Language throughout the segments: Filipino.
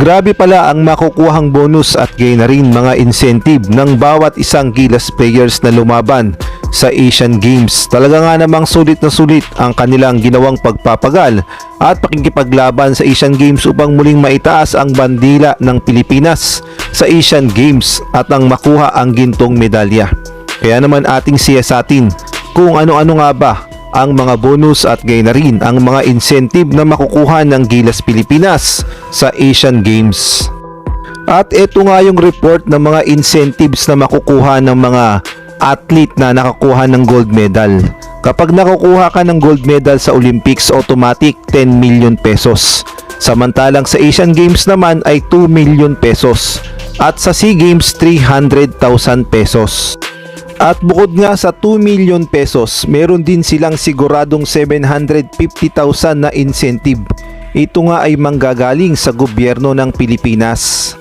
Grabe pala ang makukuhang bonus at gain na rin mga incentive ng bawat isang Gilas players na lumaban sa Asian Games. Talaga nga namang sulit na sulit ang kanilang ginawang pagpapagal at pakikipaglaban sa Asian Games upang muling maitaas ang bandila ng Pilipinas sa Asian Games at ang makuha ang gintong medalya. Kaya naman ating siyasatin kung ano-ano nga ba ang mga bonus at gayon na rin ang mga incentive na makukuha ng Gilas Pilipinas sa Asian Games. At ito nga yung report ng mga incentives na makukuha ng mga athlete na nakakuha ng gold medal. Kapag nakukuha ka ng gold medal sa Olympics, automatic 10 million pesos. Samantalang sa Asian Games naman ay 2 million pesos. At sa SEA Games, 300,000 pesos. At bukod nga sa 2 million pesos, meron din silang siguradong 750,000 na incentive. Ito nga ay manggagaling sa gobyerno ng Pilipinas.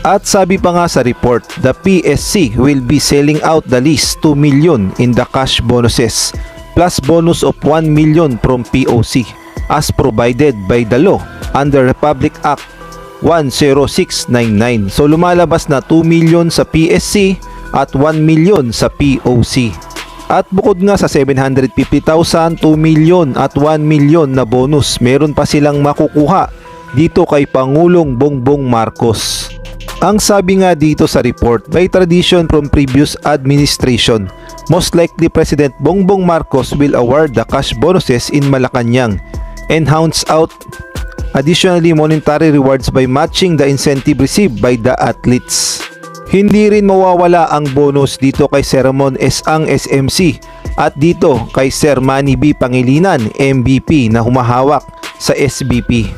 At sabi pa nga sa report, the PSC will be selling out the least 2 million in the cash bonuses plus bonus of 1 million from POC as provided by the law under Republic Act 10699. So lumalabas na 2 million sa PSC at 1 million sa POC. At bukod nga sa 750,000, 2 million at 1 million na bonus, meron pa silang makukuha dito kay Pangulong Bongbong Marcos. Ang sabi nga dito sa report, by tradition from previous administration, most likely President Bongbong Marcos will award the cash bonuses in Malacanang and hands out additionally monetary rewards by matching the incentive received by the athletes. Hindi rin mawawala ang bonus dito kay Sir Ramon S. Ang SMC at dito kay Sir Manny B. Pangilinan MVP na humahawak sa SBP.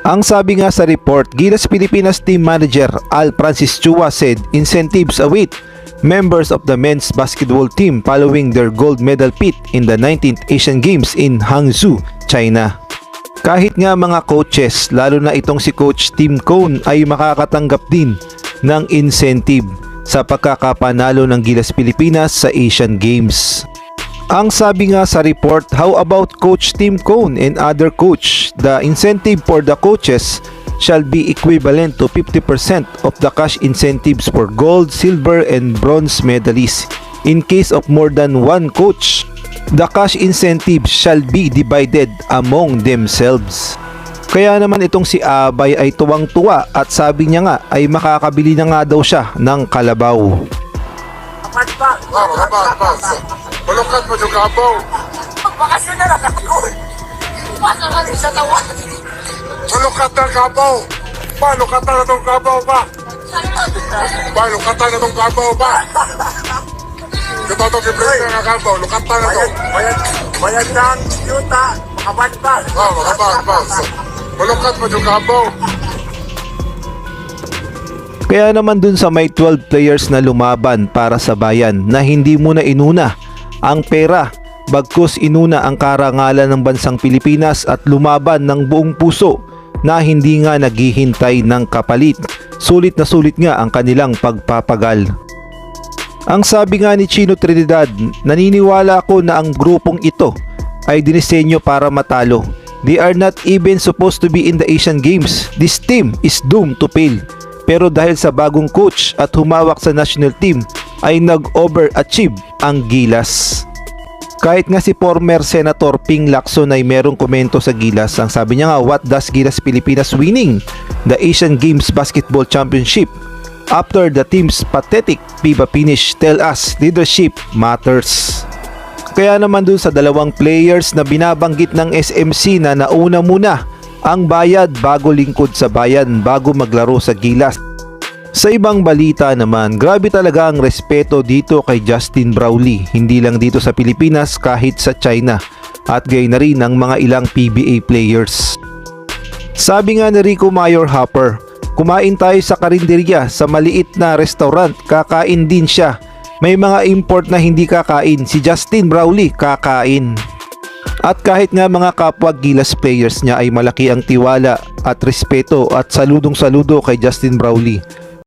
Ang sabi nga sa report, Gilas Pilipinas Team Manager Al Francis Chua said incentives await members of the men's basketball team following their gold medal feat in the 19th Asian Games in Hangzhou, China. Kahit nga mga coaches, lalo na itong si Coach Tim Cone ay makakatanggap din ng incentive sa pagkakapanalo ng Gilas Pilipinas sa Asian Games. Ang sabi nga sa report, how about Coach Tim Cone and other coach? The incentive for the coaches shall be equivalent to 50% of the cash incentives for gold, silver, and bronze medalists. In case of more than one coach, the cash incentives shall be divided among themselves. Kaya naman itong si Abay ay tuwang-tuwa at sabi niya nga ay makakabili na nga daw siya ng kalabaw. Malukat mo yung kabaw. Bakasyon na lang ako. Baka ka rin sa tawan. Malukat na kabaw. Malukat na itong kabaw ba? Malukat na itong kabaw ba? Ito kibrito na kabaw. Lukat na ito. Bayad ng yuta. Makaban pa. Makaban pa. Malukat mo yung kabaw. Kaya naman dun sa may 12 players na lumaban para sa bayan na hindi muna inuna ang pera, bagkus inuna ang karangalan ng bansang Pilipinas at lumaban ng buong puso na hindi nga naghihintay ng kapalit. Sulit na sulit nga ang kanilang pagpapagal. Ang sabi nga ni Chino Trinidad, naniniwala ako na ang grupong ito ay dinisenyo para matalo. They are not even supposed to be in the Asian Games. This team is doomed to fail. Pero dahil sa bagong coach at humawak sa national team ay nag-overachieve ang Gilas. Kahit nga si former Senator Ping Lacson ay merong komento sa Gilas. Ang sabi niya nga, what does Gilas Pilipinas winning the Asian Games Basketball Championship after the team's pathetic FIBA finish tell us leadership matters. Kaya naman dun sa dalawang players na binabanggit ng SMC na nauna muna ang bayad bago lingkod sa bayan bago maglaro sa Gilas. Sa ibang balita naman, grabe talaga ang respeto dito kay Justin Brownlee, hindi lang dito sa Pilipinas kahit sa China at gayon na rin ng mga ilang PBA players. Sabi nga ni Rico Mayor Hopper, kumain tayo sa karinderya sa maliit na restaurant, kakain din siya. May mga import na hindi kakain, si Justin Brownlee kakain. At kahit nga mga kapwa Gilas players niya ay malaki ang tiwala at respeto at saludong saludo kay Justin Brownlee.